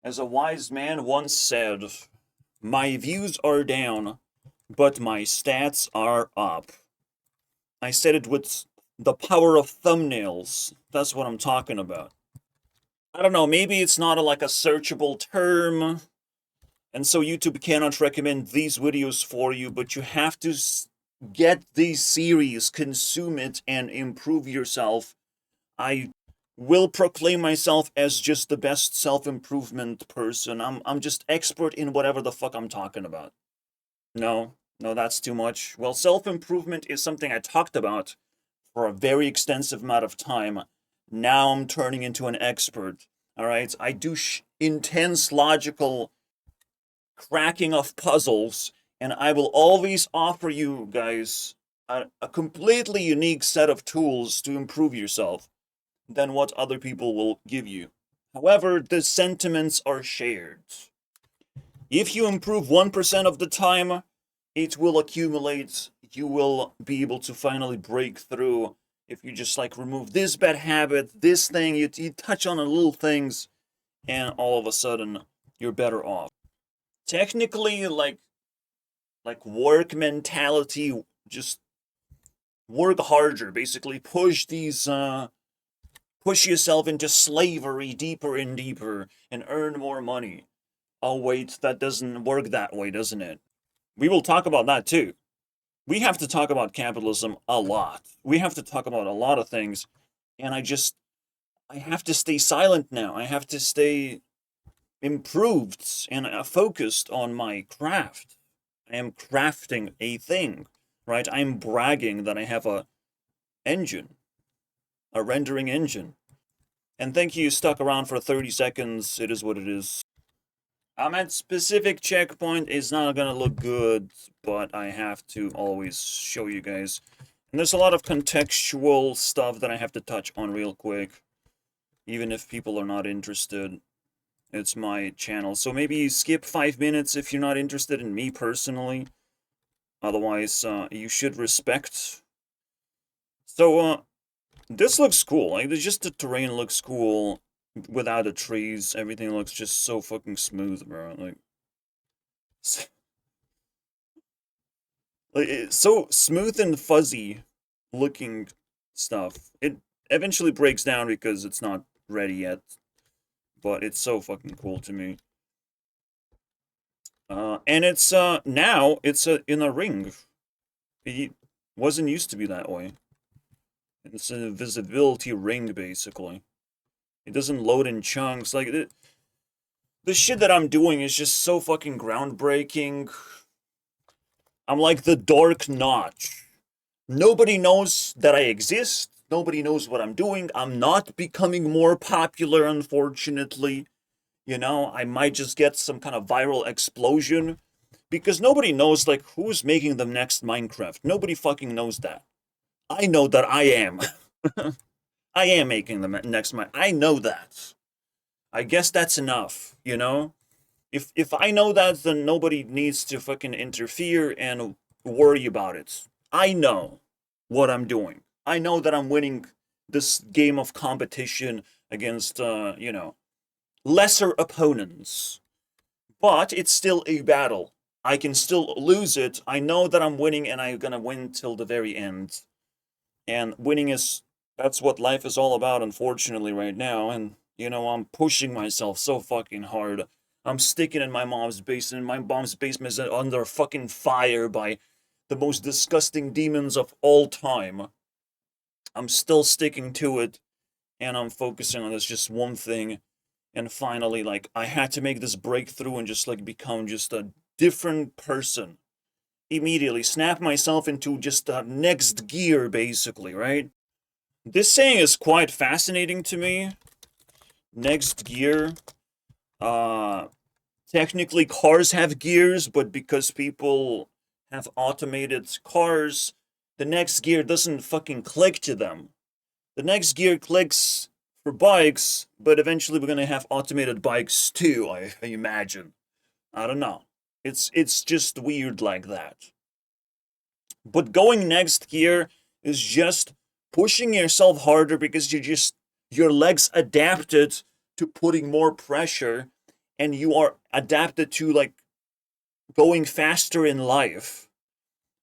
As a wise man once said, my views are down, but my stats are up. I said it with the power of thumbnails. That's what I'm talking about. I don't know, maybe it's not like a searchable term, and so YouTube cannot recommend these videos for you, but you have to get these series, consume it, and improve yourself. I will proclaim myself as just the best self-improvement person. I'm just expert in whatever the fuck I'm talking about. No, no, that's too much. Well, self-improvement is something I talked about for a very extensive amount of time. Now I'm turning into an expert. All right, I do intense logical cracking of puzzles, and I will always offer you guys a completely unique set of tools to improve yourself than what other people will give you. However, the sentiments are shared. If you improve 1% of the time, it will accumulate. You will be able to finally break through. If you just like remove this bad habit, this thing, you touch on the little things, and all of a sudden you're better off. Technically, like work mentality, just work harder. Basically, push yourself into slavery deeper and deeper and earn more money. Oh wait, that doesn't work that way, doesn't it? We will talk about that too. We have to talk about capitalism a lot. We have to talk about a lot of things, and I have to stay silent now. I have to stay improved and focused on my craft. I am crafting a thing, right? I'm bragging that I have a engine, a rendering engine. And thank you, stuck around for 30 seconds. It is what it is. I'm at specific checkpoint. It's not gonna look good, but I have to always show you guys. And there's a lot of contextual stuff that I have to touch on real quick. Even if people are not interested. It's my channel. So maybe skip 5 minutes if you're not interested in me personally. Otherwise, you should respect. So, this looks cool. Like, just the terrain looks cool without the trees. Everything looks just so fucking smooth, bro. Like it's so smooth and fuzzy looking stuff. It eventually breaks down because it's not ready yet. But it's so fucking cool to me. And it's, now, it's in a ring. It wasn't used to be that way. It's a visibility ring, basically. It doesn't load in chunks. Like, the shit that I'm doing is just so fucking groundbreaking. I'm like the Dark Notch. Nobody knows that I exist. Nobody knows what I'm doing. I'm not becoming more popular, unfortunately. You know, I might just get some kind of viral explosion. Because nobody knows, like, who's making the next Minecraft. Nobody fucking knows that. I know that I am. I am making the next Minecraft. I know that. I guess that's enough, you know? If I know that, then nobody needs to fucking interfere and worry about it. I know what I'm doing. I know that I'm winning this game of competition against, you know, lesser opponents. But it's still a battle. I can still lose it. I know that I'm winning and I'm gonna win till the very end. And winning that's what life is all about, unfortunately, right now. And, you know, I'm pushing myself so fucking hard. I'm sticking in my mom's basement. My mom's basement is under fucking fire by the most disgusting demons of all time. I'm still sticking to it, and I'm focusing on this just one thing. And finally, like, I had to make this breakthrough and just, like, become just a different person. Immediately, snap myself into just the next gear, basically, right? This saying is quite fascinating to me. Next gear. Technically cars have gears, but because people have automated cars, the next gear doesn't fucking click to them. The next gear clicks for bikes, but eventually we're gonna have automated bikes too, I imagine. I don't know. It's just weird like that. But going next gear is just pushing yourself harder because your legs adapted to putting more pressure, and you are adapted to like going faster in life,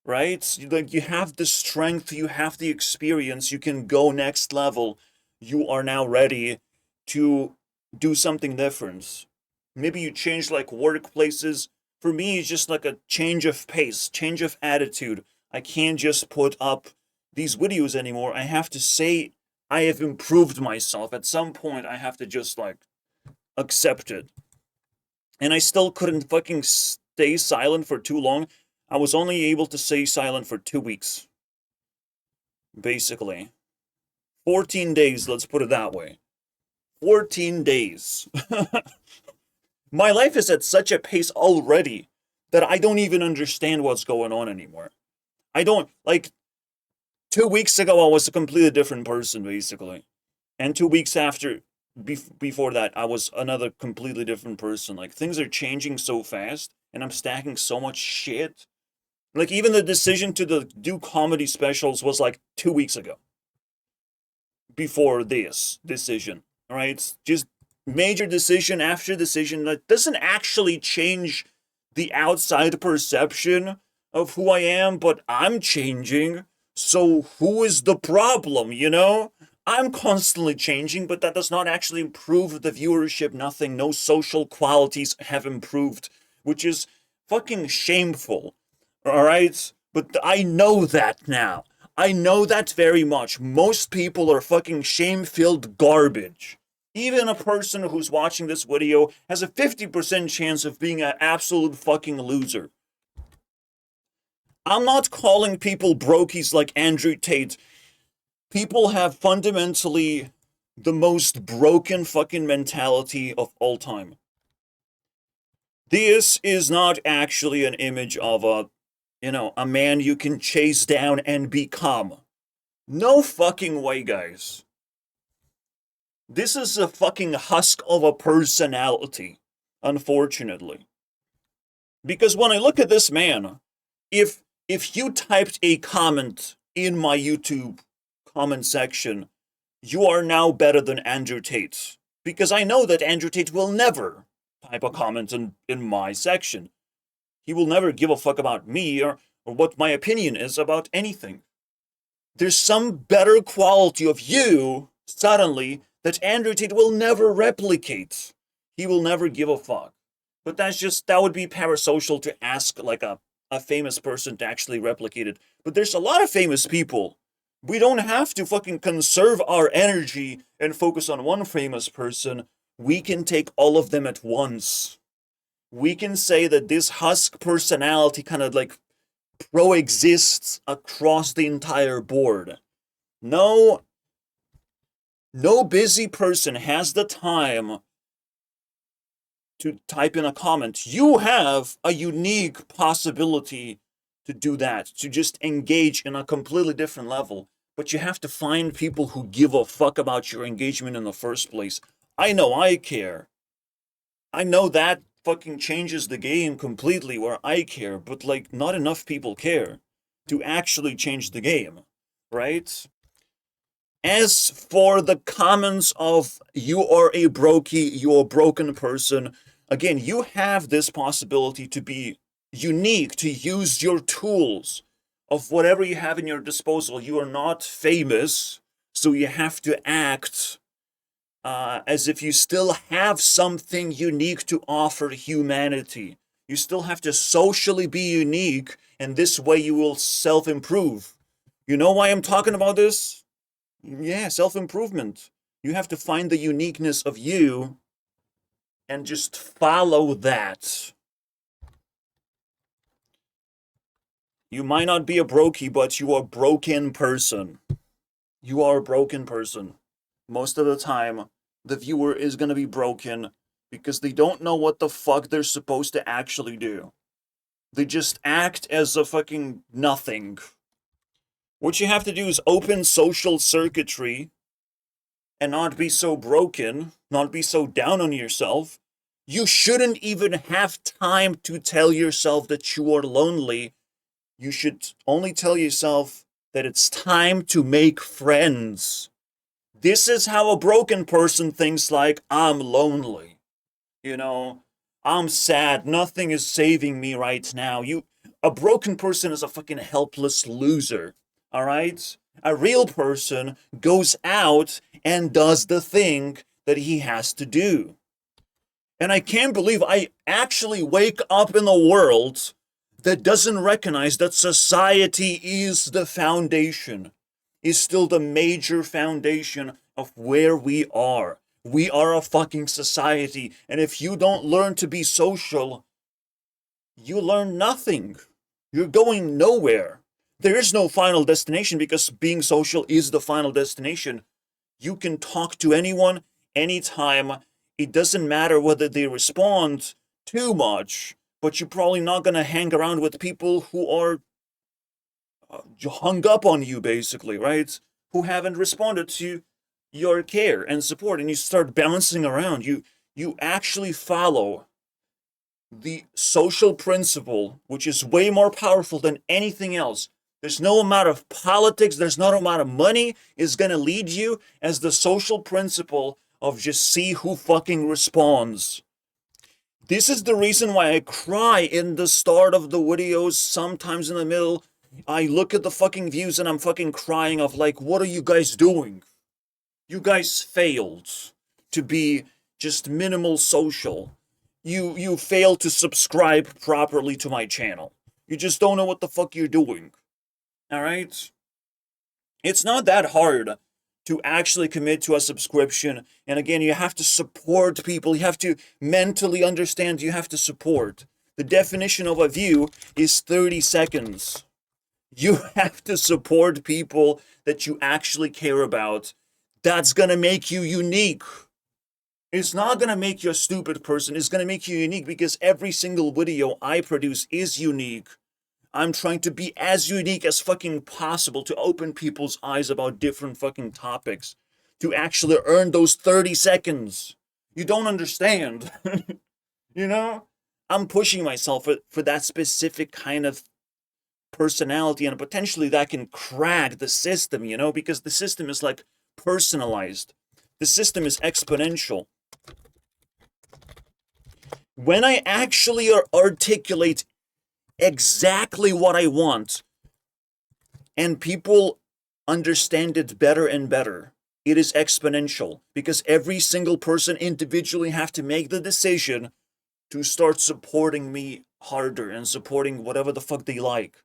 right? Like you have the strength, you have the experience, you can go next level. You are now ready to do something different. Maybe you change like workplaces. For me, it's just like a change of pace, change of attitude. I can't just put up these videos anymore. I have to say I have improved myself. At some point, I have to just like accept it. And I still couldn't fucking stay silent for too long. I was only able to stay silent for 2 weeks, basically. 14 days, let's put it that way. 14 days. My life is at such a pace already that I don't even understand what's going on anymore. I don't, like, 2 weeks ago, I was a completely different person, basically. And 2 weeks after, before that, I was another completely different person. Like, things are changing so fast, and I'm stacking so much shit. Like, even the decision to do comedy specials was like 2 weeks ago. Before this decision, right? Just major decision after decision that doesn't actually change the outside perception of who I am, but I'm changing. So who is the problem, you know? I'm constantly changing, but that does not actually improve the viewership. Nothing, no social qualities have improved, which is fucking shameful. All right? But I know that now. I know that very much. Most people are fucking shame-filled garbage. Even a person who's watching this video has a 50% chance of being an absolute fucking loser. I'm not calling people brokies like Andrew Tate. People have fundamentally the most broken fucking mentality of all time. This is not actually an image of a man you can chase down and become. No fucking way, guys. This is a fucking husk of a personality, unfortunately. Because when I look at this man, if you typed a comment in my YouTube comment section, you are now better than Andrew Tate. Because I know that Andrew Tate will never type a comment in my section. He will never give a fuck about me or what my opinion is about anything. There's some better quality of you, suddenly, that Andrew Tate will never replicate. He will never give a fuck. But that would be parasocial to ask like a famous person to actually replicate it. But there's a lot of famous people. We don't have to fucking conserve our energy and focus on one famous person. We can take all of them at once. We can say that this husk personality kind of like coexists across the entire board. No busy person has the time to type in a comment. You have a unique possibility to do that, to just engage in a completely different level. But you have to find people who give a fuck about your engagement in the first place. I know I care. I know that fucking changes the game completely where I care, but like not enough people care to actually change the game, right? As for the comments of you are a brokey, you're a broken person, again, you have this possibility to be unique, to use your tools of whatever you have in your disposal. You are not famous, so you have to act as if you still have something unique to offer humanity. You still have to socially be unique, and this way you will self-improve. You know why I'm talking about this? Yeah, self-improvement. You have to find the uniqueness of you and just follow that. You might not be a brokey, but you are a broken person. You are a broken person. Most of the time, the viewer is going to be broken because they don't know what the fuck they're supposed to actually do. They just act as a fucking nothing. What you have to do is open social circuitry and not be so broken, not be so down on yourself. You shouldn't even have time to tell yourself that you are lonely. You should only tell yourself that it's time to make friends. This is how a broken person thinks, like, I'm lonely. You know, I'm sad. Nothing is saving me right now. A broken person is a fucking helpless loser. All right? A real person goes out and does the thing that he has to do. And I can't believe I actually wake up in a world that doesn't recognize that society is the foundation, is still the major foundation of where we are. We are a fucking society, and if you don't learn to be social, you learn nothing. You're going nowhere. There is no final destination because being social is the final destination. You can talk to anyone, anytime. It doesn't matter whether they respond too much, but you're probably not going to hang around with people who are hung up on you, basically, right? Who haven't responded to your care and support, and you start bouncing around. You actually follow the social principle, which is way more powerful than anything else. There's no amount of politics, there's no amount of money is gonna lead you as the social principle of just see who fucking responds. This is the reason why I cry in the start of the videos, sometimes in the middle. I look at the fucking views and I'm fucking crying of like, what are you guys doing? You guys failed to be just minimal social. You failed to subscribe properly to my channel. You just don't know what the fuck you're doing. Alright? It's not that hard to actually commit to a subscription. And again, you have to support people. You have to mentally understand you have to support. The definition of a view is 30 seconds. You have to support people that you actually care about. That's gonna make you unique. It's not gonna make you a stupid person. It's gonna make you unique because every single video I produce is unique. I'm trying to be as unique as fucking possible to open people's eyes about different fucking topics. To actually earn those 30 seconds. You don't understand. You know? I'm pushing myself for that specific kind of personality, and potentially that can crack the system, you know? Because the system is like personalized. The system is exponential. When I actually articulate exactly what I want and people understand it better and better, it is exponential because every single person individually have to make the decision to start supporting me harder and supporting whatever the fuck they like.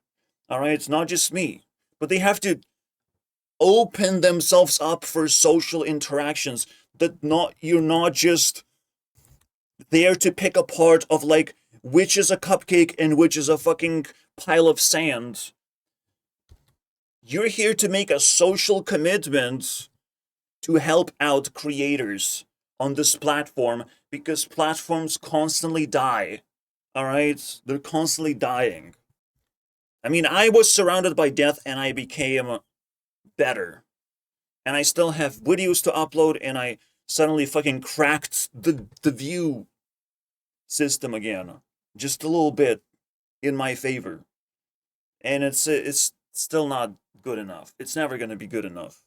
All right, it's not just me, but they have to open themselves up for social interactions. That not you're not just there to pick apart of like which is a cupcake and which is a fucking pile of sand. You're here to make a social commitment to help out creators on this platform because platforms constantly die. All right? They're constantly dying. I mean, I was surrounded by death and I became better. And I still have videos to upload and I suddenly fucking cracked the view system again. Just a little bit in my favor. And it's still not good enough. It's never going to be good enough.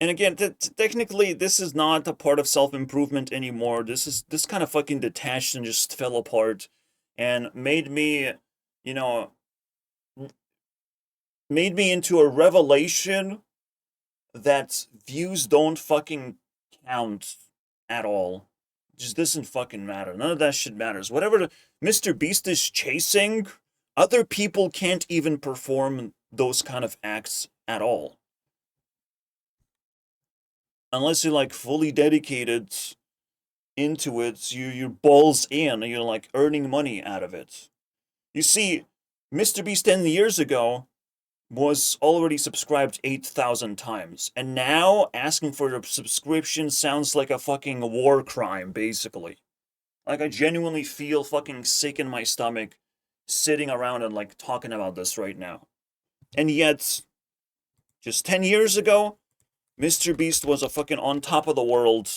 And again, technically, this is not a part of self-improvement anymore. This kind of fucking detached and just fell apart and made me, you know, made me into a revelation that views don't fucking count at all. Just doesn't fucking matter. None of that shit matters. Whatever Mr. Beast is chasing, other people can't even perform those kind of acts at all. Unless you're like fully dedicated into it, you're balls in, and you're like earning money out of it. You see, Mr. Beast 10 years ago was already subscribed 8,000 times, and now asking for a subscription sounds like a fucking war crime, basically. Like, I genuinely feel fucking sick in my stomach sitting around and like talking about this right now. And yet, just 10 years ago, Mr. Beast was a fucking on top of the world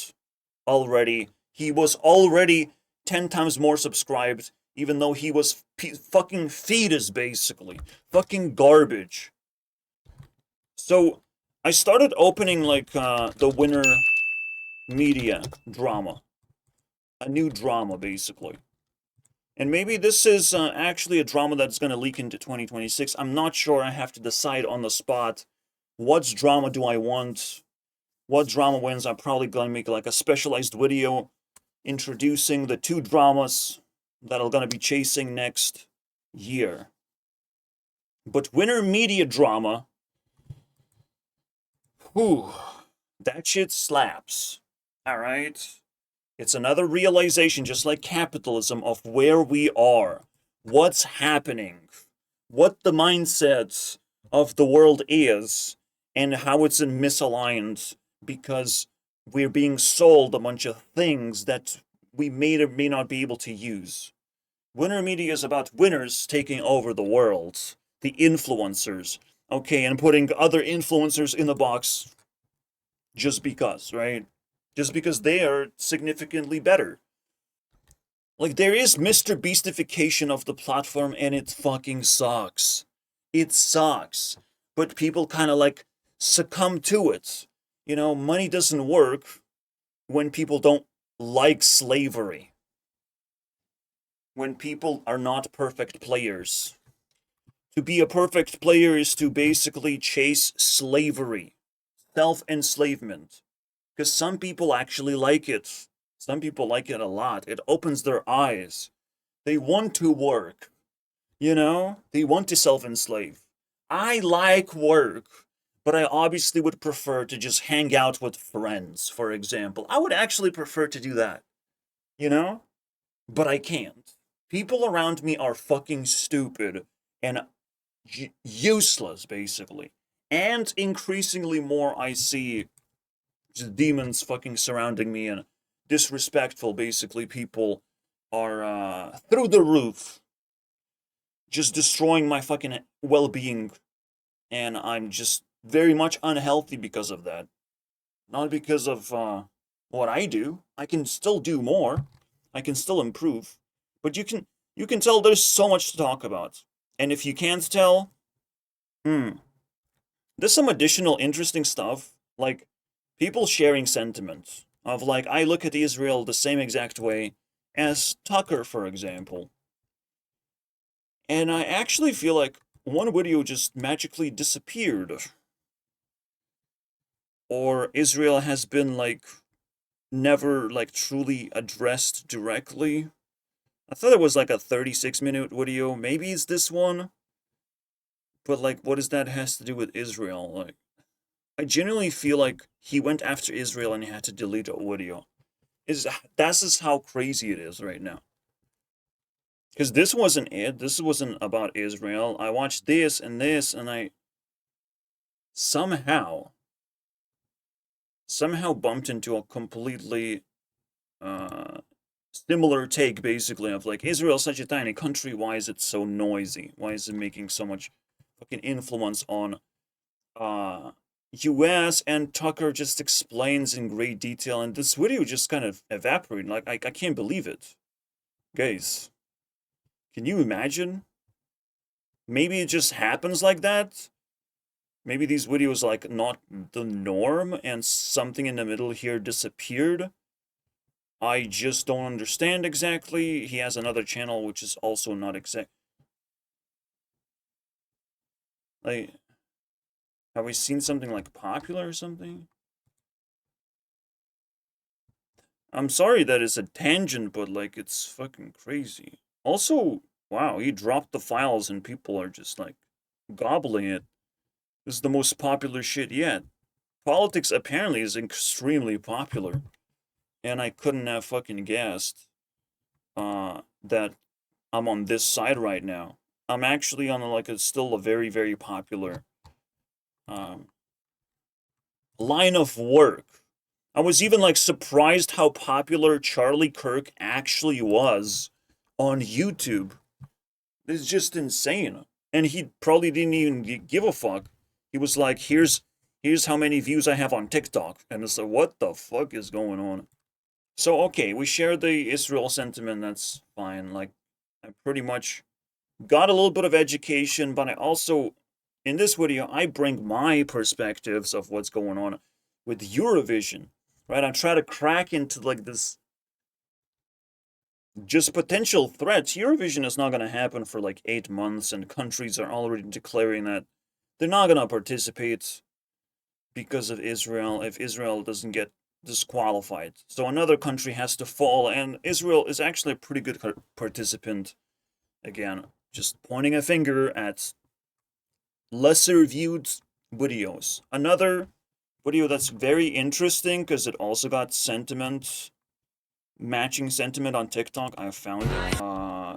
already. He was already 10 times more subscribed, even though he was fucking fetus, basically. Fucking garbage. So, I started opening, like, the winner media drama. A new drama, basically. And maybe this is actually a drama that's going to leak into 2026. I'm not sure. I have to decide on the spot. What drama do I want? What drama wins? I'm probably going to make like a specialized video introducing the two dramas that I'm going to be chasing next year. But winner media drama, whew, that shit slaps. Alright? It's another realization, just like capitalism, of where we are, what's happening, what the mindset of the world is, and how it's misaligned because we're being sold a bunch of things that we may or may not be able to use. Winner media is about winners taking over the world, the influencers, okay, and putting other influencers in the box just because, right? Just because they are significantly better. Like, there is Mr. Beastification of the platform, and it fucking sucks. It sucks. But people kind of like succumb to it. You know, money doesn't work when people don't like slavery. When people are not perfect players. To be a perfect player is to basically chase slavery, self-enslavement. Because some people actually like it. Some people like it a lot. It opens their eyes. They want to work. You know? They want to self-enslave. I like work, but I obviously would prefer to just hang out with friends, for example. I would actually prefer to do that. You know? But I can't. People around me are fucking stupid and useless, basically. And increasingly more I see just demons fucking surrounding me and disrespectful, basically. People are through the roof, just destroying my fucking well-being, and I'm just very much unhealthy because of that. Not because of what I do. I can still do more. I can still improve. But you can tell there's so much to talk about. And if you can't tell, there's some additional interesting stuff, like people sharing sentiments of like, I look at Israel the same exact way as Tucker, for example. And I actually feel like one video just magically disappeared. Or Israel has been like never like truly addressed directly. I thought it was like a 36-minute video. Maybe it's this one. But like, what does that has to do with Israel? Like, I genuinely feel like he went after Israel and he had to delete a video. That's just how crazy it is right now. Because this wasn't it. This wasn't about Israel. I watched this, and I somehow bumped into a completely uh, similar take, basically, of like, Israel's such a tiny country. Why is it so noisy? Why is it making so much fucking influence on US? And Tucker just explains in great detail, and this video just kind of evaporated. Like, I can't believe it. Guys, can you imagine? Maybe it just happens like that. Maybe these videos like not the norm and something in the middle here disappeared. I just don't understand exactly. He has another channel which is also not exact. Like, have we seen something like popular or something? I'm sorry that it's a tangent, but like, it's fucking crazy. Also, wow, he dropped the files and people are just like gobbling it. This is the most popular shit yet. Politics apparently is extremely popular. And I couldn't have fucking guessed that I'm on this side right now. I'm actually on like still a very, very popular line of work. I was even like surprised how popular Charlie Kirk actually was on YouTube. It's just insane. And he probably didn't even give a fuck. He was like, here's how many views I have on TikTok. And it's like, what the fuck is going on? So, okay, we share the Israel sentiment, that's fine. Like, I pretty much got a little bit of education, but I also, in this video, I bring my perspectives of what's going on with Eurovision, right? I try to crack into, like, this just potential threats. Eurovision is not going to happen for like 8 months, and countries are already declaring that they're not going to participate because of Israel if Israel doesn't get disqualified. So another country has to fall, and Israel is actually a pretty good participant. Again, just pointing a finger at lesser viewed videos. Another video that's very interesting because it also got matching sentiment on TikTok. I found it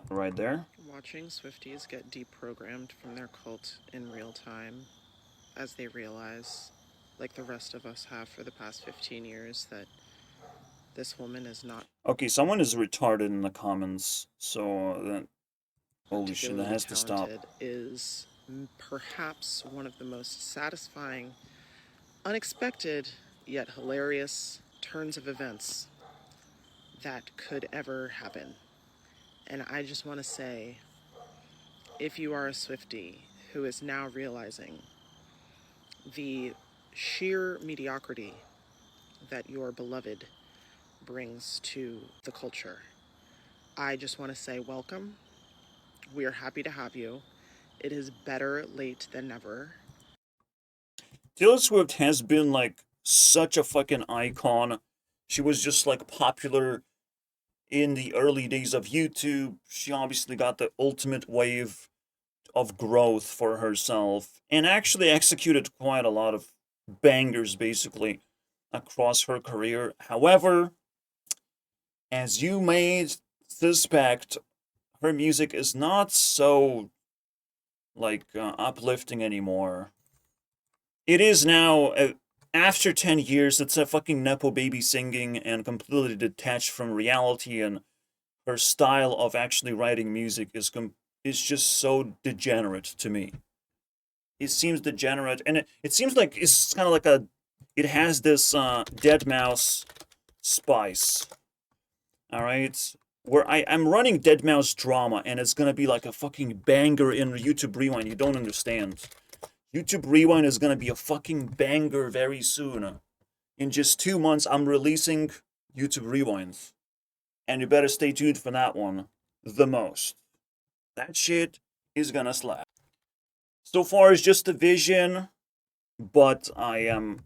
right there. Watching Swifties get deprogrammed from their cult in real time as they realize, like the rest of us have for the past 15 years, that this woman is not Okay, someone is retarded in the comments, so that holy shit, that particularly has to stop. talented, is perhaps one of the most satisfying, unexpected, yet hilarious turns of events that could ever happen. And I just want to say, if you are a Swiftie who is now realizing the sheer mediocrity that your beloved brings to the culture, I just want to say welcome. We are happy to have you. It is better late than never. Taylor Swift has been like such a fucking icon. She was just like popular in the early days of YouTube. She obviously got the ultimate wave of growth for herself and actually executed quite a lot of bangers basically across her career. However, as you may suspect, her music is not so like uplifting anymore. It is now after 10 years it's a fucking nepo baby singing and completely detached from reality, and her style of actually writing music is just so degenerate to me. It seems degenerate, and it seems like it's kind of like it has this dead mouse spice. All right, where I'm running dead mouse drama, and it's gonna be like a fucking banger in YouTube Rewind. You don't understand. YouTube Rewind is gonna be a fucking banger very soon. In just 2 months, I'm releasing YouTube Rewinds, and you better stay tuned for that one the most. That shit is gonna slap. So far, it's just a vision, but I am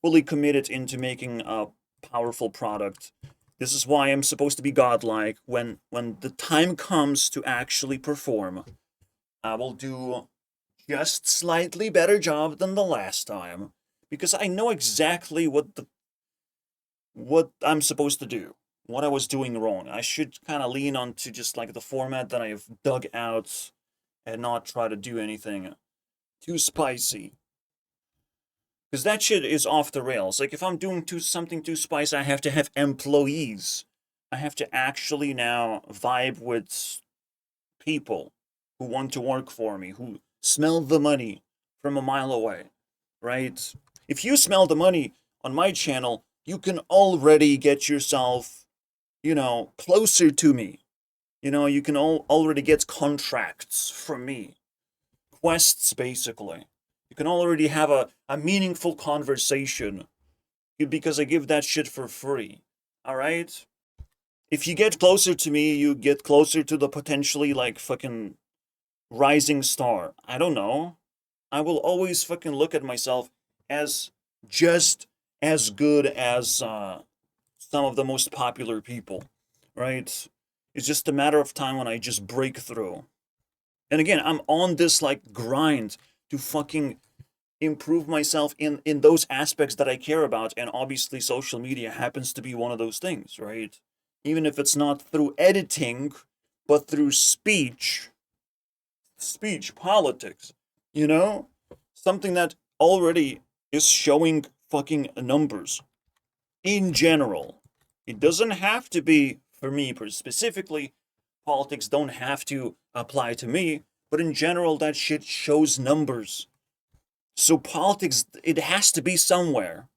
fully committed into making a powerful product. This is why I'm supposed to be godlike. When the time comes to actually perform, I will do just slightly better job than the last time because I know exactly what I'm supposed to do, what I was doing wrong. I should kind of lean on to just like the format that I've dug out and not try to do anything too spicy. Because that shit is off the rails. Like, if I'm doing something too spicy, I have to have employees. I have to actually now vibe with people who want to work for me, who smell the money from a mile away, right? If you smell the money on my channel, you can already get yourself, closer to me. You can already get contracts from me. Quests, basically. You can already have a meaningful conversation because I give that shit for free. Alright? If you get closer to me, you get closer to the potentially like fucking rising star. I don't know. I will always fucking look at myself as just as good as some of the most popular people, right? It's just a matter of time when I just break through. And again, I'm on this like grind to fucking improve myself in those aspects that I care about, and obviously social media happens to be one of those things, right? Even if it's not through editing, but through speech politics, you know? Something that already is showing fucking numbers in general. It doesn't have to be for me specifically. Politics don't have to apply to me, but in general, that shit shows numbers. So politics, it has to be somewhere.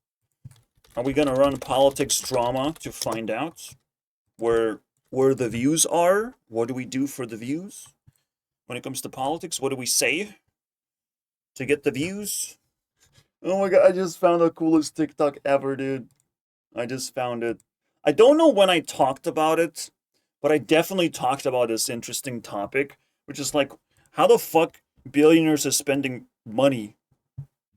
Are we gonna run politics drama to find out where the views are? What do we do for the views? When it comes to politics, what do we say to get the views? Oh my god, I just found the coolest TikTok ever, dude. I just found it. I don't know when I talked about it, but I definitely talked about this interesting topic, which is like, how the fuck billionaires are spending money.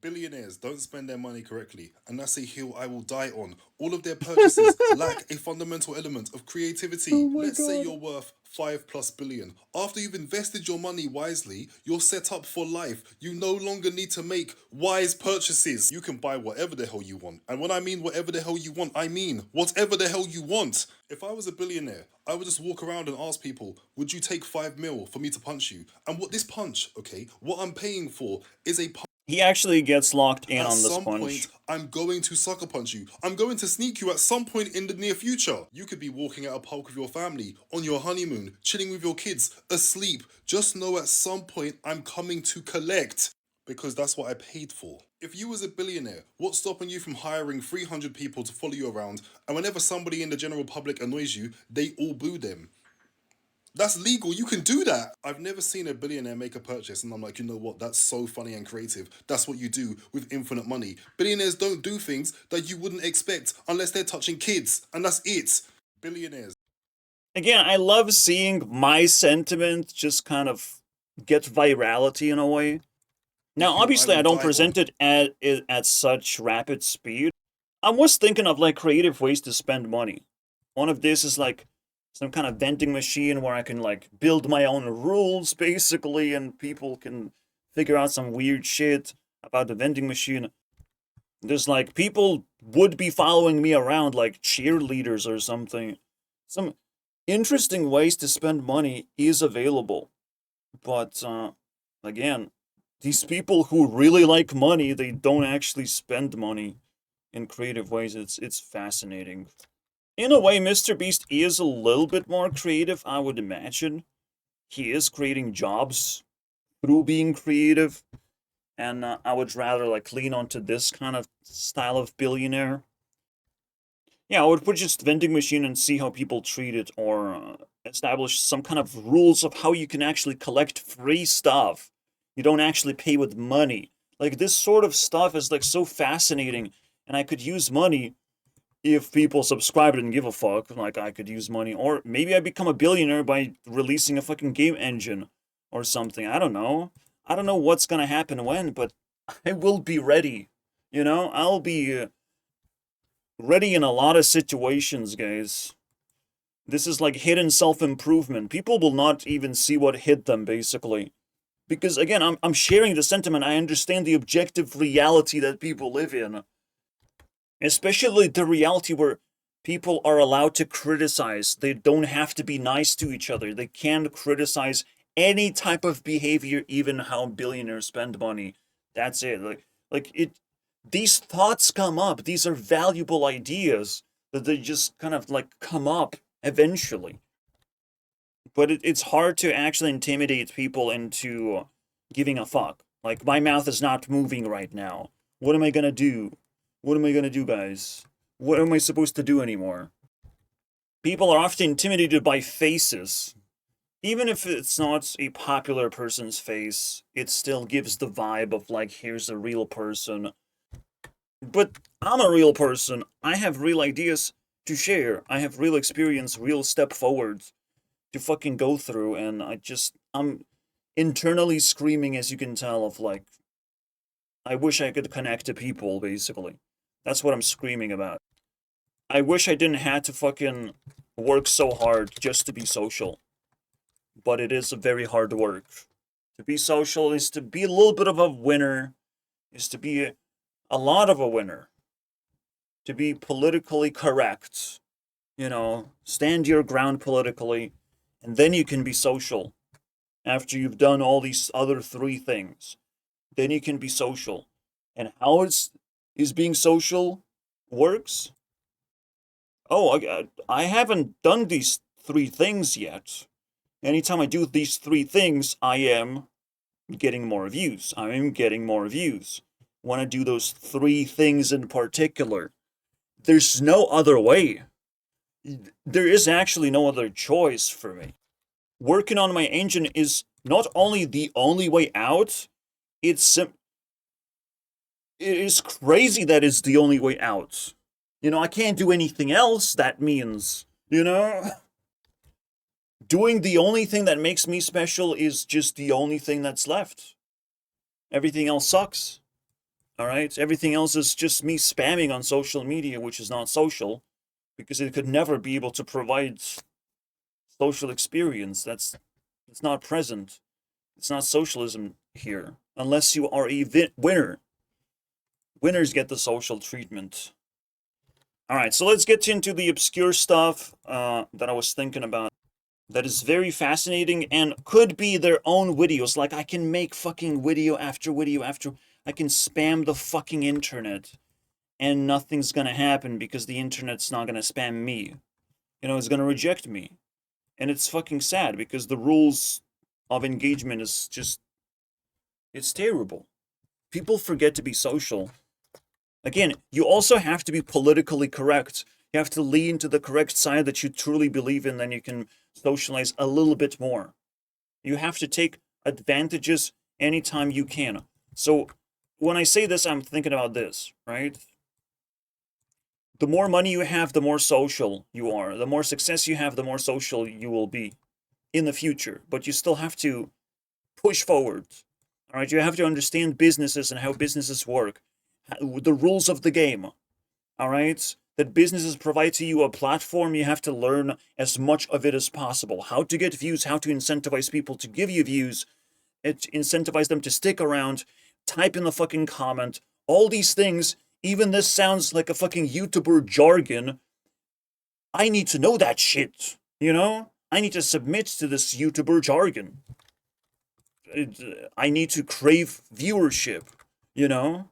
Billionaires don't spend their money correctly, and that's a hill I will die on. All of their purchases lack a fundamental element of Oh creativity. my Let's say god. you're worth 5 plus billion. After you've invested your money wisely, you're set up for life. You no longer need to make wise purchases. You can buy whatever the hell you want. And when I mean whatever the hell you want, I mean whatever the hell you want. If I was a billionaire, I would just walk around and ask people, would you take 5 mil for me to punch you? And what this punch, okay, what I'm paying for is a punch. He actually gets locked in At on this some point, punch. I'm going to sucker punch you. I'm going to sneak you at some point in the near future. You could be walking at a park with your family, on your honeymoon, chilling with your kids, asleep. Just know at some point I'm coming to collect. Because that's what I paid for. If you was a billionaire, what's stopping you from hiring 300 people to follow you around, and whenever somebody in the general public annoys you, they all boo them? That's legal. You can do that. I've never seen a billionaire make a purchase and I'm like, you know what? That's so funny and creative. That's what you do with infinite money. Billionaires don't do things that you wouldn't expect unless they're touching kids. And that's it. Billionaires. Again, I love seeing my sentiment just kind of get virality in a way. Now, Hill I obviously, I will don't die on. present it at such rapid speed. I was thinking of like creative ways to spend money. One of this is like some kind of vending machine where I can like build my own rules basically, and people can figure out some weird shit about the vending machine. There's like people would be following me around like cheerleaders or something. Some interesting ways to spend money is available, but again, these people who really like money, they don't actually spend money in creative ways. It's fascinating. In a way, Mr. Beast is a little bit more creative, I would imagine. He is creating jobs through being creative, and I would rather like lean onto this kind of style of billionaire. Yeah, I would put just vending machine and see how people treat it, or establish some kind of rules of how you can actually collect free stuff. You don't actually pay with money. Like this sort of stuff is like so fascinating, and I could use money if people subscribed and give a fuck. Like I could use money, or maybe I become a billionaire by releasing a fucking game engine or something. I don't know. I don't know what's gonna happen when, but I will be ready. You know, I'll be ready in a lot of situations, guys. This is like hidden self-improvement. People will not even see what hit them, basically. Because again, I'm sharing the sentiment. I understand the objective reality that people live in. Especially the reality where people are allowed to criticize. They don't have to be nice to each other. They can criticize any type of behavior, even how billionaires spend money. That's it. Like it these thoughts come up. These are valuable ideas that they just kind of like come up eventually. But it's hard to actually intimidate people into giving a fuck. Like, my mouth is not moving right now. What am I gonna do? What am I gonna do, guys? What am I supposed to do anymore? People are often intimidated by faces. Even if it's not a popular person's face, it still gives the vibe of, like, here's a real person. But I'm a real person. I have real ideas to share. I have real experience, real step forwards to fucking go through, and I'm internally screaming, as you can tell, of like, I wish I could connect to people, basically. That's what I'm screaming about. I wish I didn't have to fucking work so hard just to be social. But it is a very hard work. To be social is to be a little bit of a winner, is to be a lot of a winner. To be politically correct. You know, stand your ground politically, and then you can be social. After you've done all these other three things, then you can be social. And how is being social works? Oh, I haven't done these three things yet. Anytime I do these three things, I am getting more views. I am getting more views. When I do those three things in particular, there's no other way. There is actually no other choice for me. Working on my engine is not only the only way out, it's it is crazy that it's the only way out. You know, I can't do anything else. That means, you know, doing the only thing that makes me special is just the only thing that's left. Everything else sucks. All right? Everything else is just me spamming on social media, which is not social, because it could never be able to provide social experience. It's not present. It's not socialism here, unless you are a winner. Winners get the social treatment. All right, so let's get into the obscure stuff that I was thinking about. That is very fascinating and could be their own videos. Like, I can make fucking video after video after. I can spam the fucking internet, and nothing's gonna happen because the internet's not gonna spam me. You know, it's gonna reject me. And it's fucking sad because the rules of engagement is just, it's terrible. People forget to be social. Again, you also have to be politically correct. You have to lean to the correct side that you truly believe in, then you can socialize a little bit more. You have to take advantages anytime you can. So when I say this, I'm thinking about this, right? The more money you have, the more social you are. The more success you have, the more social you will be in the future. But you still have to push forward. All right, you have to understand businesses and how businesses work, the rules of the game. All right, that businesses provide to you a platform. You have to learn as much of it as possible. How to get views, how to incentivize people to give you views, incentivize them to stick around, type in the fucking comment, all these things. Even this sounds like a fucking YouTuber jargon. I need to know that shit, you know? I need to submit to this YouTuber jargon. I need to crave viewership, you know?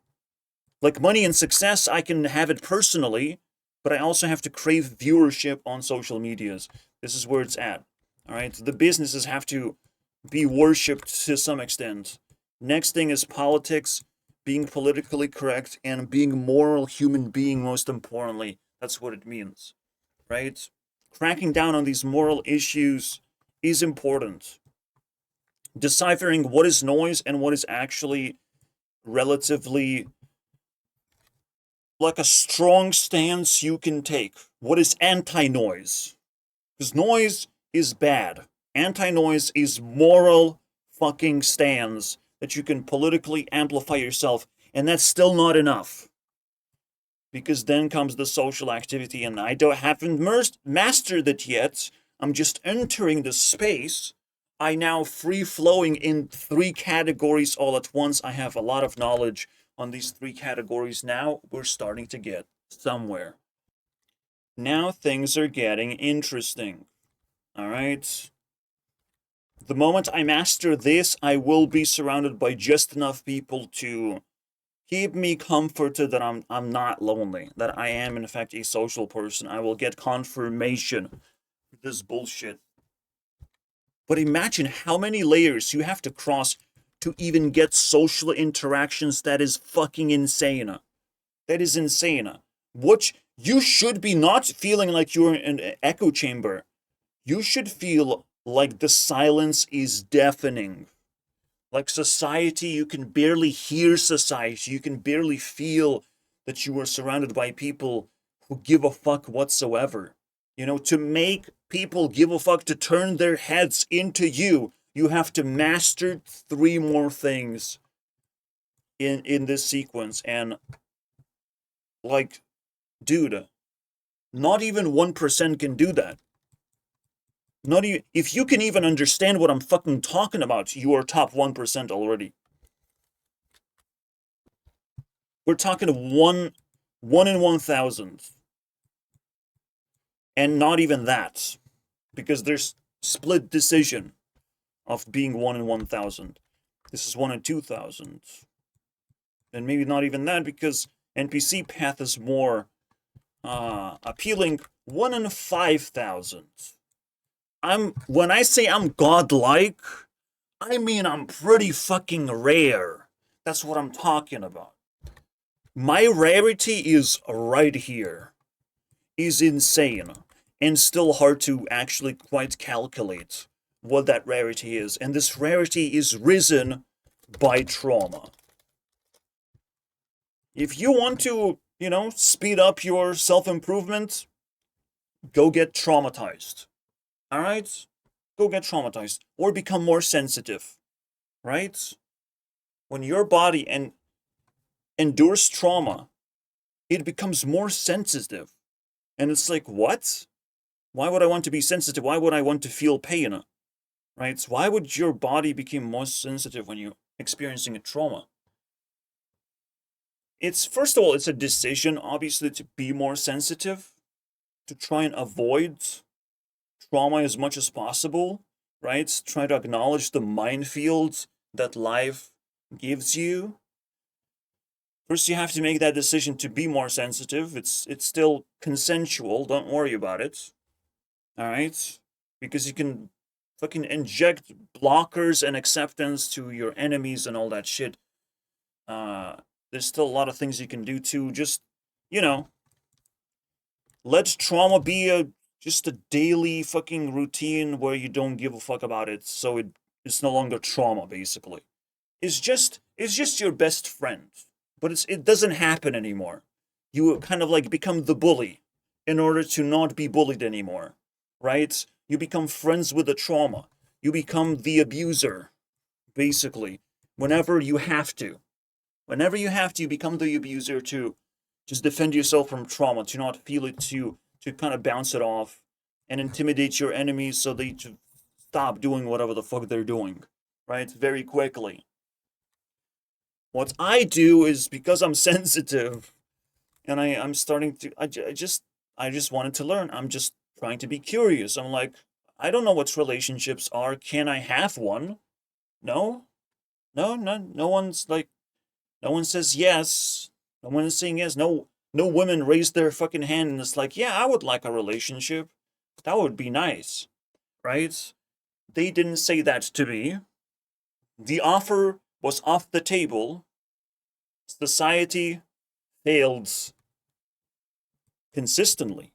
Like money and success, I can have it personally, but I also have to crave viewership on social medias. This is where it's at, all right? The businesses have to be worshipped to some extent. Next thing is politics, being politically correct, and being a moral human being, most importantly. That's what it means, right? Cracking down on these moral issues is important. Deciphering what is noise and what is actually relatively like a strong stance you can take. What is anti-noise? Because noise is bad. Anti-noise is moral fucking stance that you can politically amplify yourself, and that's still not enough. Because then comes the social activity, and I haven't mastered it yet. I'm just entering the space. I now free-flowing in 3 categories all at once. I have a lot of knowledge on these 3 categories now. We're starting to get somewhere. Now things are getting interesting. All right? The moment I master this, I will be surrounded by just enough people to keep me comforted that I'm not lonely, that I am in fact a social person. I will get confirmation for this bullshit. But imagine how many layers you have to cross to even get social interactions. That is fucking insane. That is insane. What you should be not feeling like you're in an echo chamber. You should feel like the silence is deafening. Like society, you can barely hear society. You can barely feel that you are surrounded by people who give a fuck whatsoever. You know, to make people give a fuck, to turn their heads into you, you have to master 3 more things in this sequence. And, like, dude, not even 1% can do that. Not even, if you can even understand what I'm fucking talking about, you are top 1% already. We're talking 1 in 1,000. And not even that. Because there's split decision of being 1 in 1,000. This is 1 in 2,000. And maybe not even that, because NPC path is more appealing. 1 in 5,000. When I say I'm godlike, I mean I'm pretty fucking rare. That's what I'm talking about. My rarity is right here. Is insane. And still hard to actually quite calculate what that rarity is. And this rarity is risen by trauma. If you want to, you know, speed up your self-improvement, go get traumatized. Alright? go get traumatized or become more sensitive, right? When your body endures trauma, it becomes more sensitive. And it's like, what? Why would I want to be sensitive? Why would I want to feel pain? Right? Why would your body become more sensitive when you're experiencing a trauma? It's, first of all, it's a decision, obviously, to be more sensitive, to try and avoid trauma as much as possible, right? Try to acknowledge the minefield that life gives you. First, you have to make that decision to be more sensitive. It's still consensual. Don't worry about it. All right? Because you can fucking inject blockers and acceptance to your enemies and all that shit. There's still a lot of things you can do to just, you know, let trauma be just a daily fucking routine where you don't give a fuck about it, so it's no longer trauma, basically. It's just your best friend. But it doesn't happen anymore. You kind of like become the bully in order to not be bullied anymore, right? You become friends with the trauma. You become the abuser, basically, whenever you have to. Whenever you have to, you become the abuser to just defend yourself from trauma, to not feel it, to kind of bounce it off and intimidate your enemies so they to stop doing whatever the fuck they're doing, right? Very quickly. What I do is, because I'm sensitive and I'm starting to, I just wanted to learn. I'm just trying to be curious. I'm like, I don't know what relationships are. Can I have one? No, no one's like, no one says yes. No one is saying yes. No women raise their fucking hand and it's like, yeah, I would like a relationship. That would be nice, right? They didn't say that to me. The offer was off the table. Society failed consistently.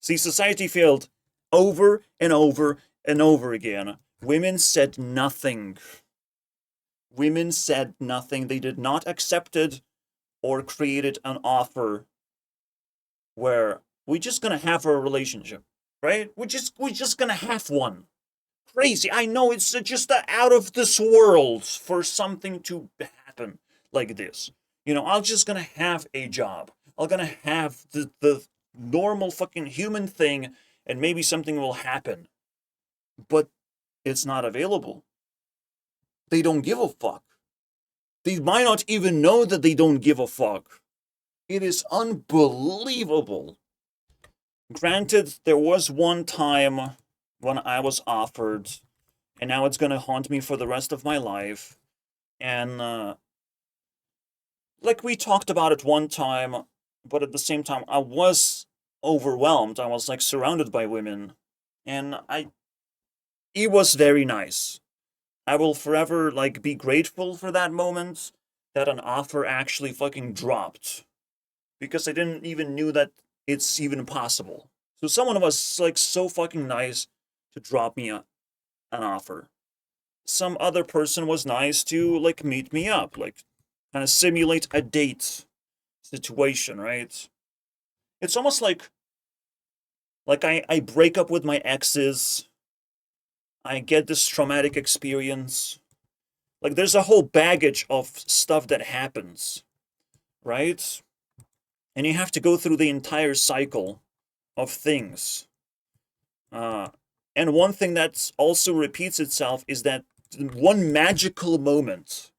See, society failed over and over and over again. Women said nothing. Women said nothing. They did not accept it or created an offer where we're just gonna have a relationship, right? We're just gonna have one. Crazy. I know it's just out of this world for something to happen like this. You know, I'm just gonna have a job. I'm gonna have the normal fucking human thing, and maybe something will happen. But it's not available. They don't give a fuck. They might not even know that they don't give a fuck. It is unbelievable. Granted, there was one time when I was offered, and now it's gonna haunt me for the rest of my life. And like we talked about it one time, but at the same time, I was overwhelmed. I was like surrounded by women, and it was very nice. I will forever like be grateful for that moment that an offer actually fucking dropped, because I didn't even knew that it's even possible. So someone was like so fucking nice to drop me an offer. Some other person was nice to like meet me up, like kind of simulate a date situation, right? It's almost like I break up with my exes. I get this traumatic experience. Like there's a whole baggage of stuff that happens, right? And you have to go through the entire cycle of things. And one thing that also repeats itself is that one magical moment,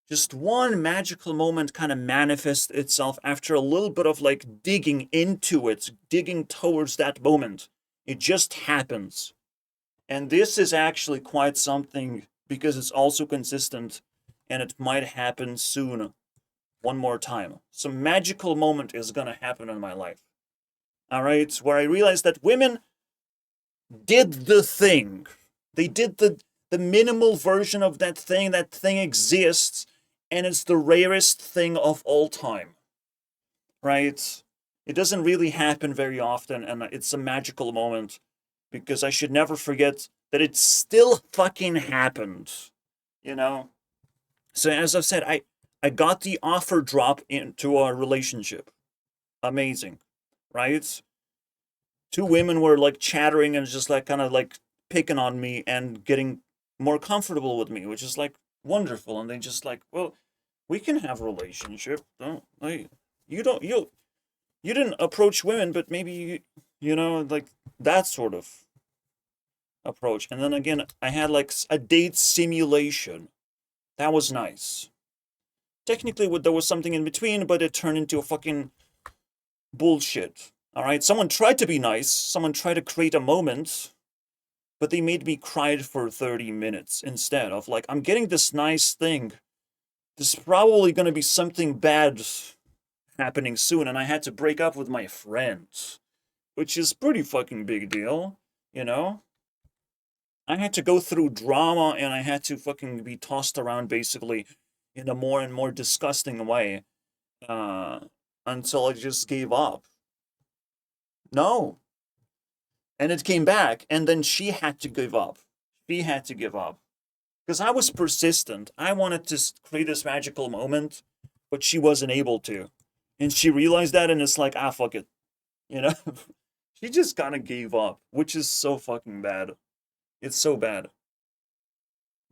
just one magical moment kind of manifests itself after a little bit of like digging into it, digging towards that moment. It just happens. And this is actually quite something because it's also consistent and it might happen soon one more time. Some magical moment is gonna happen in my life. All right, where I realized that women did the thing. They did the minimal version of that thing. That thing exists, and it's the rarest thing of all time. Right? It doesn't really happen very often, and it's a magical moment because I should never forget that it still fucking happened. You know? So as I've said, I got the offer drop into our relationship. Amazing. Right? Two women were like chattering and just like kind of like picking on me and getting more comfortable with me, which is like wonderful. And they just like, well, we can have a relationship. Don't like you didn't approach women, but maybe you know, like that sort of approach. And then again, I had like a date simulation. That was nice. Technically, there was something in between, but it turned into a fucking bullshit. All right, someone tried to be nice. Someone tried to create a moment, but they made me cry for 30 minutes instead of like, I'm getting this nice thing. There's probably going to be something bad happening soon, and I had to break up with my friend, which is pretty fucking big deal, you know? I had to go through drama, and I had to fucking be tossed around basically in a more and more disgusting way uh, until I just gave up. No. And it came back, and then she had to give up. She had to give up. Because I was persistent. I wanted to create this magical moment, but she wasn't able to. And she realized that, and it's like, ah, fuck it. You know? She just kind of gave up, which is so fucking bad. It's so bad.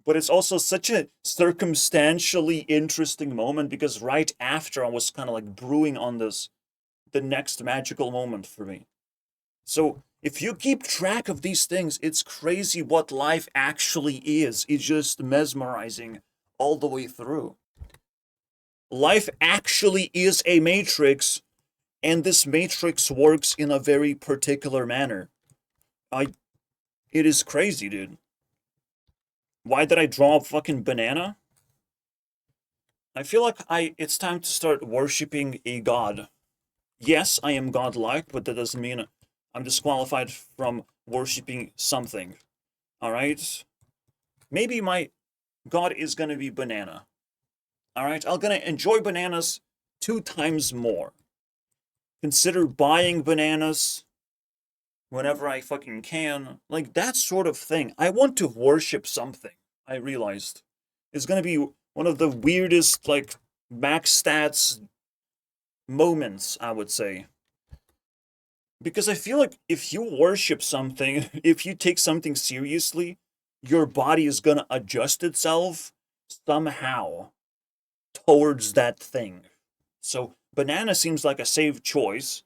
But it's also such a circumstantially interesting moment because right after I was kind of like brewing on this, the next magical moment for me. So if you keep track of these things, it's crazy what life actually is. It's just mesmerizing all the way through. Life actually is a matrix, and this matrix works in a very particular manner. It is crazy, dude. Why did I draw a fucking banana? I feel like it's time to start worshipping a god. Yes, I am godlike, but that doesn't mean I'm disqualified from worshipping something. Alright? Maybe my god is gonna be banana. Alright? I'm gonna enjoy bananas 2 times more. Consider buying bananas whenever I fucking can. Like, that sort of thing. I want to worship something, I realized. It's gonna be one of the weirdest, like, max stats moments, I would say. Because I feel like if you worship something, if you take something seriously, your body is gonna adjust itself somehow towards that thing. So, banana seems like a safe choice.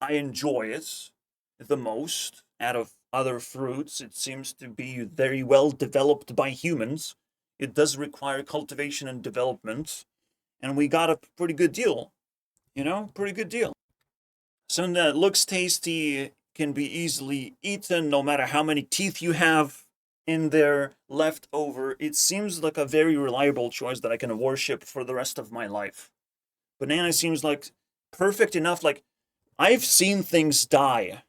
I enjoy it the most out of other fruits. It seems to be very well developed by humans. It does require cultivation and development. And we got a pretty good deal. You know, pretty good deal. Something that looks tasty, can be easily eaten no matter how many teeth you have in there left over. It seems like a very reliable choice that I can worship for the rest of my life. Banana seems like perfect enough. Like, I've seen things die.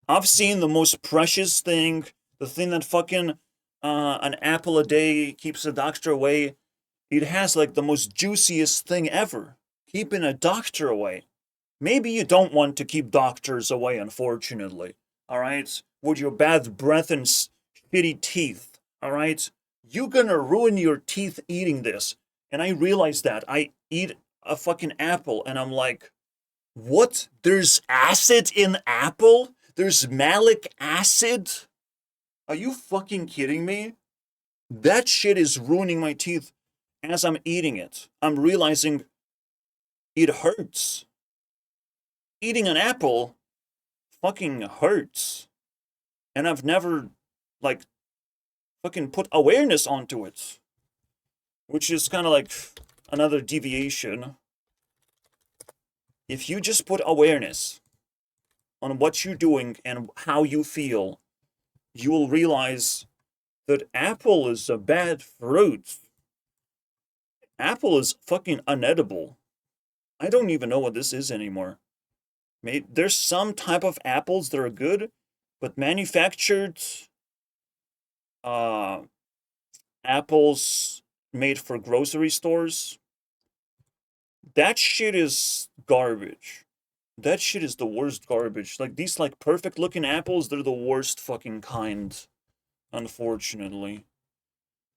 I've seen the most precious thing, the thing that fucking an apple a day keeps the doctor away. It has like the most juiciest thing ever, keeping a doctor away. Maybe you don't want to keep doctors away, unfortunately. Alright? With your bad breath and shitty teeth. Alright? You're gonna ruin your teeth eating this. And I realize that. I eat a fucking apple and I'm like, what? There's acid in apple? There's malic acid? Are you fucking kidding me? That shit is ruining my teeth as I'm eating it. I'm realizing it hurts. Eating an apple fucking hurts. And I've never, like, fucking put awareness onto it. Which is kind of like another deviation. If you just put awareness on what you're doing and how you feel, you will realize that apple is a bad fruit. Apple is fucking unedible. I don't even know what this is anymore. There's some type of apples that are good, but manufactured apples made for grocery stores, that shit is garbage. That shit is the worst garbage. Like, these, like, perfect looking apples, they're the worst fucking kind, unfortunately.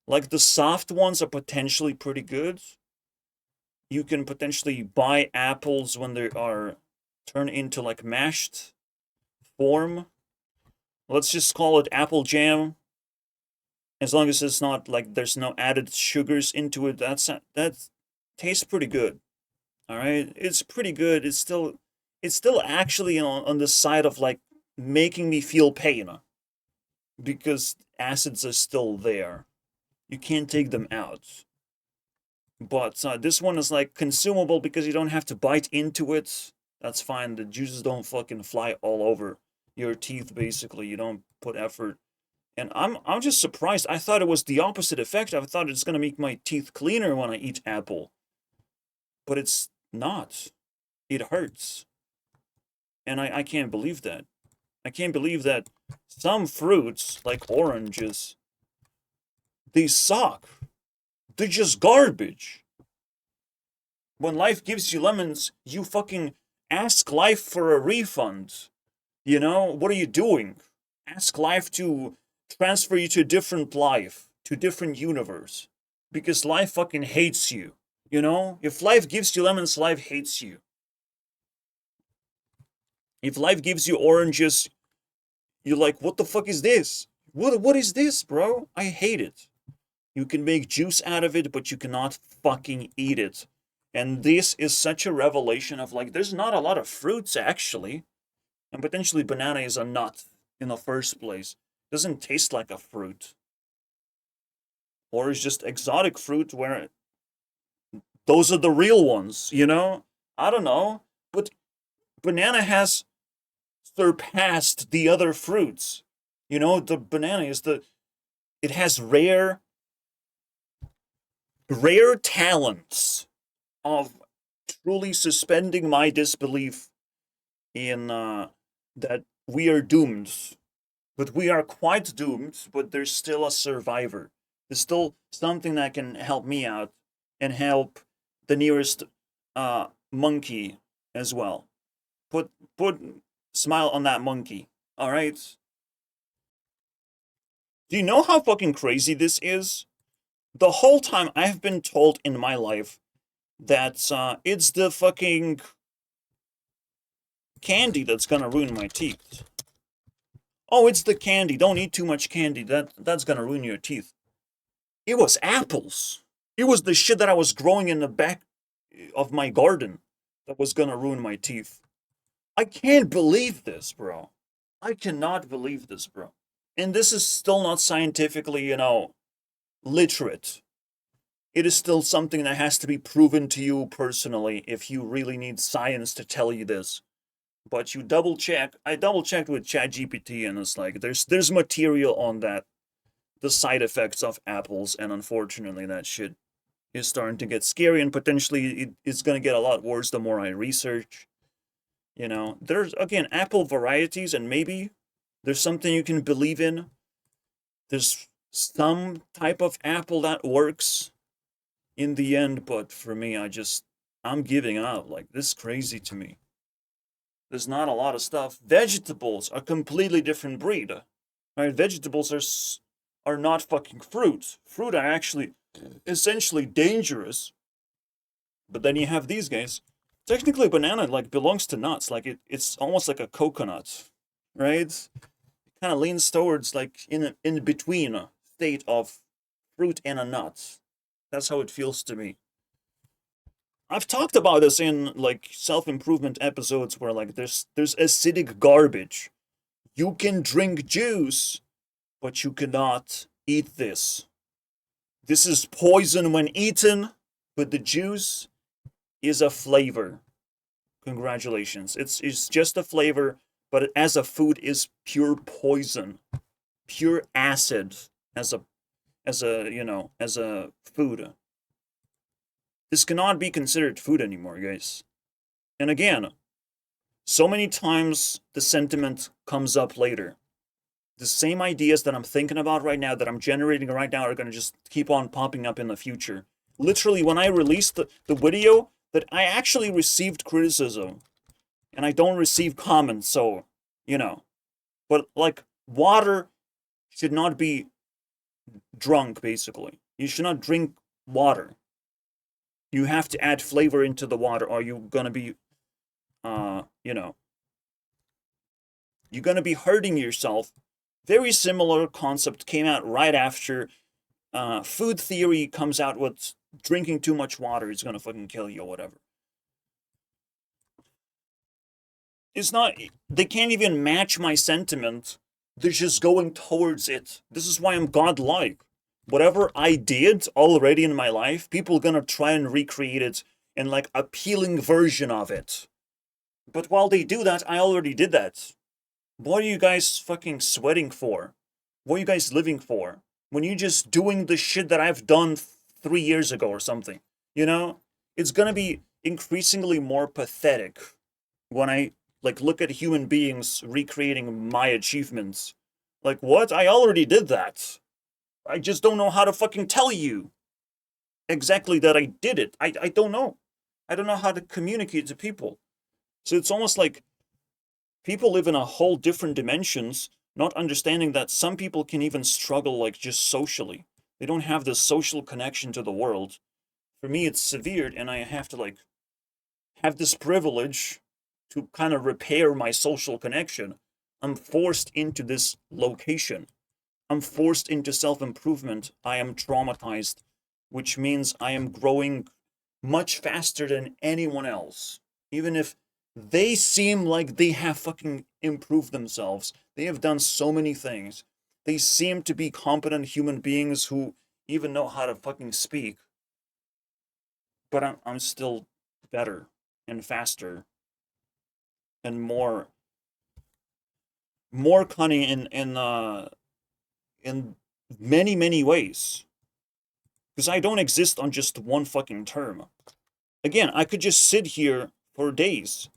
Like, the soft ones are potentially pretty good. You can potentially buy apples when they are turned into, like, mashed form. Let's just call it apple jam. As long as it's not like there's no added sugars into it, that tastes pretty good. All right, it's pretty good. It's still actually on the side of like making me feel pain because acids are still there. You can't take them out. But this one is like consumable because you don't have to bite into it. That's fine. The juices don't fucking fly all over your teeth. Basically, you don't put effort. And I'm just surprised. I thought it was the opposite effect. I thought it's gonna make my teeth cleaner when I eat apple, but it's not. It hurts, and I can't believe that. I can't believe that some fruits like oranges they suck. They're just garbage. When life gives you lemons, you fucking ask life for a refund. You know, what are you doing? Ask life to transfer you to a different life, to a different universe. Because life fucking hates you. You know? If life gives you lemons, life hates you. If life gives you oranges, you're like, what the fuck is this? What is this, bro? I hate it. You can make juice out of it, but you cannot fucking eat it. And this is such a revelation of like, there's not a lot of fruits actually. And potentially banana is a nut in the first place. Doesn't taste like a fruit. Or it's just exotic fruit where those are the real ones, you know? I don't know. But banana has surpassed the other fruits. You know, the banana is it has rare talents of truly suspending my disbelief in that we are doomed. But we are quite doomed, but there's still a survivor. There's still something that can help me out and help the nearest monkey as well. Put smile on that monkey. All right. Do you know how fucking crazy this is? The whole time I've been told in my life that it's the fucking candy that's gonna ruin my teeth. Oh, it's the candy. Don't eat too much candy. That's gonna ruin your teeth. It was apples. It was the shit that I was growing in the back of my garden that was gonna ruin my teeth. I can't believe this, bro. I cannot believe this, bro. And this is still not scientifically, you know, literate. It is still something that has to be proven to you personally if you really need science to tell you this. But you double check. I double checked with ChatGPT and it's like there's material on that. The side effects of apples, and unfortunately that shit is starting to get scary and potentially it's gonna get a lot worse the more I research. You know, there's again apple varieties and maybe there's something you can believe in. There's some type of apple that works in the end, but for me, I'm giving up. Like, this is crazy to me. There's not a lot of stuff. Vegetables are completely different breed. Right? Vegetables are not fucking fruit. Fruit are actually essentially dangerous. But then you have these guys. Technically, banana like belongs to nuts. Like it's almost like a coconut, right? It kind of leans towards like in between state of fruit and a nut. That's how it feels to me. I've talked about this in like self-improvement episodes where like there's acidic garbage. You can drink juice, but you cannot eat this. This is poison when eaten, but the juice is a flavor. Congratulations. It's just a flavor, but as a food is pure poison. Pure acid as a food. This cannot be considered food anymore, guys. And again, so many times the sentiment comes up later. The same ideas that I'm thinking about right now, that I'm generating right now, are going to just keep on popping up in the future. Literally, when I released the video, that I actually received criticism. And I don't receive comments, so, you know. But, like, water should not be drunk, basically. You should not drink water. You have to add flavor into the water, or you're gonna be, you know, you're gonna be hurting yourself Very similar concept came out right after food theory comes out with drinking too much water is gonna fucking kill you or whatever. It's not, they can't even match my sentiment. They're just going towards it. This is why I'm godlike. Whatever I did already in my life, people are gonna try and recreate it in like appealing version of it. But while they do that, I already did that. What are you guys fucking sweating for? What are you guys living for? When you're just doing the shit that I've done 3 years ago or something. You know? It's gonna be increasingly more pathetic when I like look at human beings recreating my achievements. Like, what? I already did that. I just don't know how to fucking tell you exactly that I did it. I don't know. I don't know how to communicate to people. So it's almost like people live in a whole different dimensions, not understanding that some people can even struggle like just socially. They don't have this social connection to the world. For me, it's severe, and I have to like have this privilege to kind of repair my social connection. I'm forced into this location. I'm forced into self-improvement. I am traumatized, which means I am growing much faster than anyone else. Even if they seem like they have fucking improved themselves. They have done so many things. They seem to be competent human beings who even know how to fucking speak. But I'm still better and faster and more cunning in many ways. Because I don't exist on just one fucking term. Again, I could just sit here for days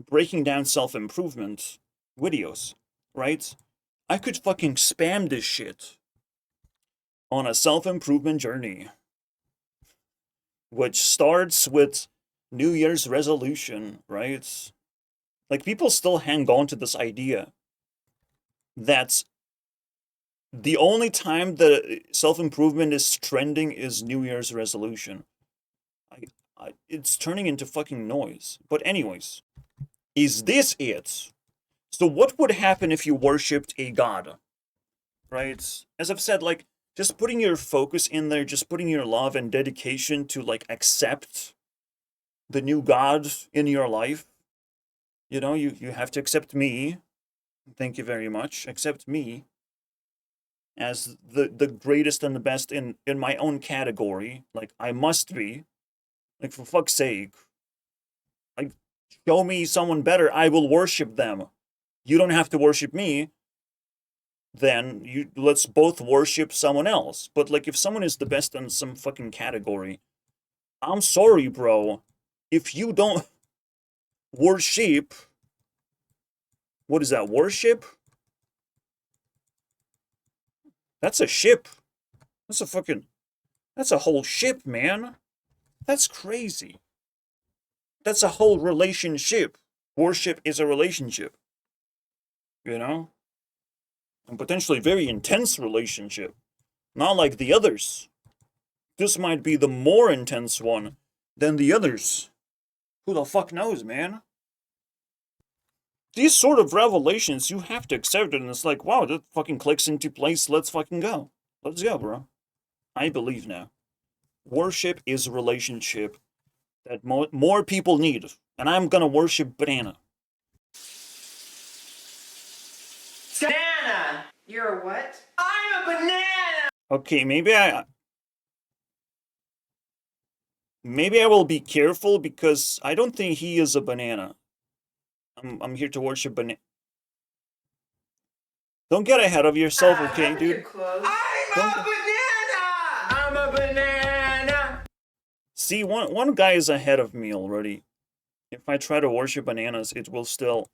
breaking down self-improvement videos, right? I could fucking spam this shit on a self-improvement journey, which starts with New Year's resolution, right? Like, people still hang on to this idea that the only time that self-improvement is trending is New Year's resolution. It's turning into fucking noise. But anyways, is this it? So what would happen if you worshipped a god? Right? As I've said, like, just putting your focus in there, just putting your love and dedication to, like, accept the new god in your life. You know, you have to accept me. Thank you very much. Accept me as the greatest and the best in my own category. Like, I must be. Like, for fuck's sake. Like, show me someone better, I will worship them. You don't have to worship me. Then let's both worship someone else. But like, if someone is the best in some fucking category, I'm sorry, bro. If you don't worship, what is that? Worship? That's a ship. That's a whole ship, man. That's crazy. That's a whole relationship. Worship is a relationship. You know? And potentially very intense relationship. Not like the others. This might be the more intense one than the others. Who the fuck knows, man? These sort of revelations, you have to accept it, and it's like, wow, that fucking clicks into place, let's fucking go. Let's go, bro. I believe now. Worship is a relationship that more people need, and I'm gonna worship banana. Banana! You're a what? I'm a banana! Okay, maybe I will be careful because I don't think he is a banana. I'm here to worship banana. Don't get ahead of yourself, okay, dude? I'm a banana! I'm a banana! See, one guy is ahead of me already. If I try to worship bananas, it will still,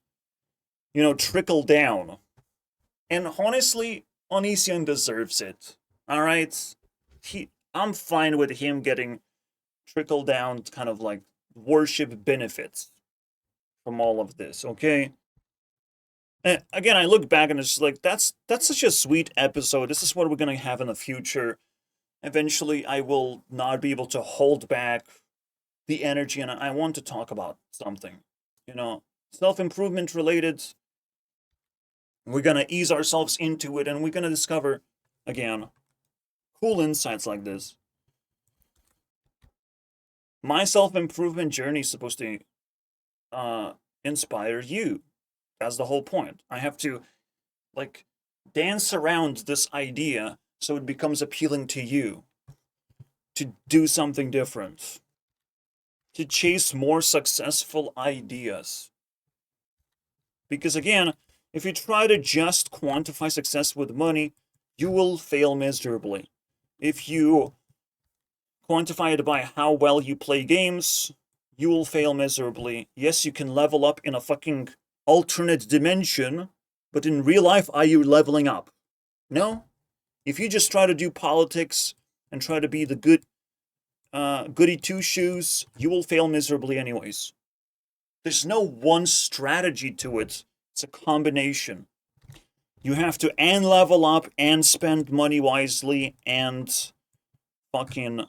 trickle down. And honestly, Onision deserves it. Alright? I'm fine with him getting trickle down kind of like worship benefits from all of this, okay? And again, I look back and it's just like, that's such a sweet episode. This is what we're gonna have in the future. Eventually, I will not be able to hold back the energy, and I want to talk about something, self-improvement related. We're gonna ease ourselves into it, and we're gonna discover, again, cool insights like this. My self-improvement journey is supposed to inspire you. That's the whole point. I have to, like, dance around this idea so it becomes appealing to you. To do something different. To chase more successful ideas. Because again, if you try to just quantify success with money, you will fail miserably. If you quantify it by how well you play games, you will fail miserably. Yes, you can level up in a fucking alternate dimension, but in real life, are you leveling up? No? If you just try to do politics and try to be the goody two-shoes, you will fail miserably anyways. There's no one strategy to it. It's a combination. You have to and level up and spend money wisely and fucking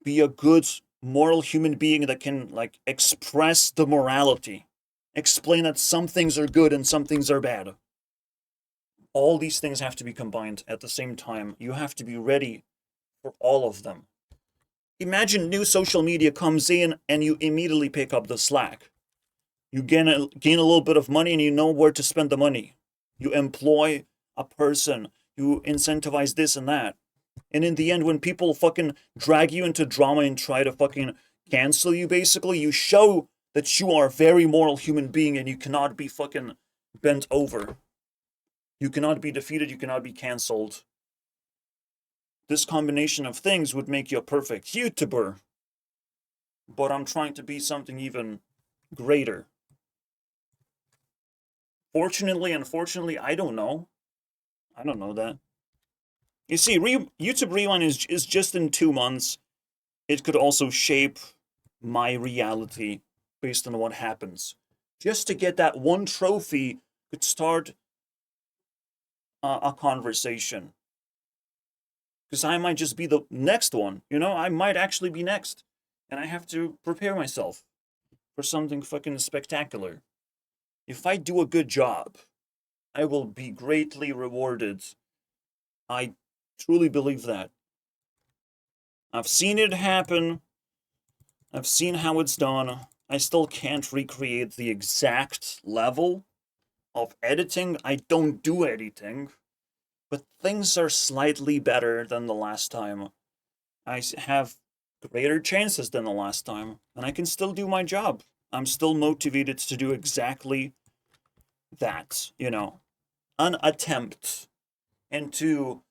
be a good moral human being that can, like, express the morality. Explain that some things are good and some things are bad. All these things have to be combined at the same time. You have to be ready for all of them. Imagine new social media comes in and you immediately pick up the slack. You gain a little bit of money and you know where to spend the money. You employ a person. You incentivize this and that. And in the end, when people fucking drag you into drama and try to fucking cancel you, basically, you show that you are a very moral human being and you cannot be fucking bent over. You cannot be defeated. You cannot be cancelled. This combination of things would make you a perfect YouTuber. But I'm trying to be something even greater. Fortunately, unfortunately, I don't know. I don't know that. You see, YouTube Rewind is just in 2 months. It could also shape my reality based on what happens. Just to get that one trophy could start a conversation. Because I might just be the next one, you know? I might actually be next. And I have to prepare myself for something fucking spectacular. If I do a good job, I will be greatly rewarded. I truly believe that. I've seen it happen. I've seen how it's done. I still can't recreate the exact level of editing. I don't do editing. But things are slightly better than the last time. I have greater chances than the last time. And I can still do my job. I'm still motivated to do exactly that, you know. An attempt. And to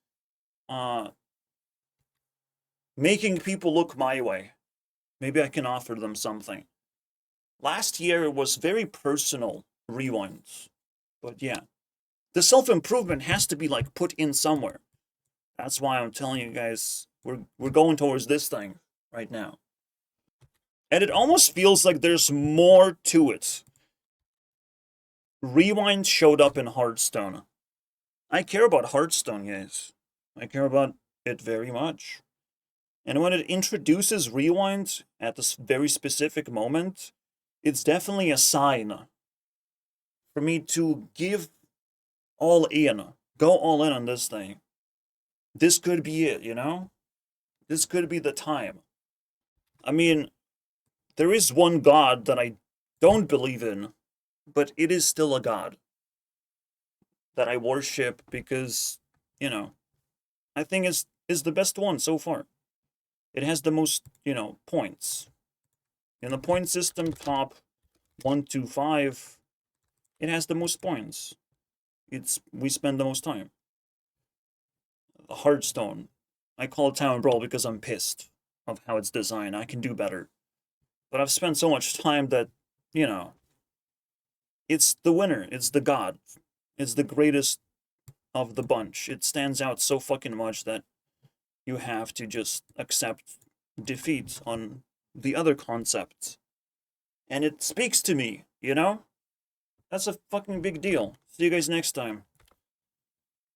making people look my way. Maybe I can offer them something. Last year it was very personal rewinds. But yeah. The self-improvement has to be, like, put in somewhere. That's why I'm telling you guys, we're going towards this thing right now. And it almost feels like there's more to it. Rewind showed up in Hearthstone. I care about Hearthstone, guys. I care about it very much. And when it introduces Rewind at this very specific moment, it's definitely a sign for me to give all in. Go all in on this thing. This could be it, you know? This could be the time. I mean, there is one God that I don't believe in, but it is still a God that I worship because, you know, I think is the best one so far. It has the most, you know, points. In the point system, top 1 to 5, it has the most points. We spend the most time. Hearthstone. I call it Town Brawl because I'm pissed of how it's designed. I can do better. But I've spent so much time that, you know, it's the winner. It's the god. It's the greatest of the bunch. It stands out so fucking much that you have to just accept defeat on the other concepts. And it speaks to me, you know? That's a fucking big deal. See you guys next time.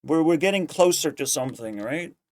We're getting closer to something, right?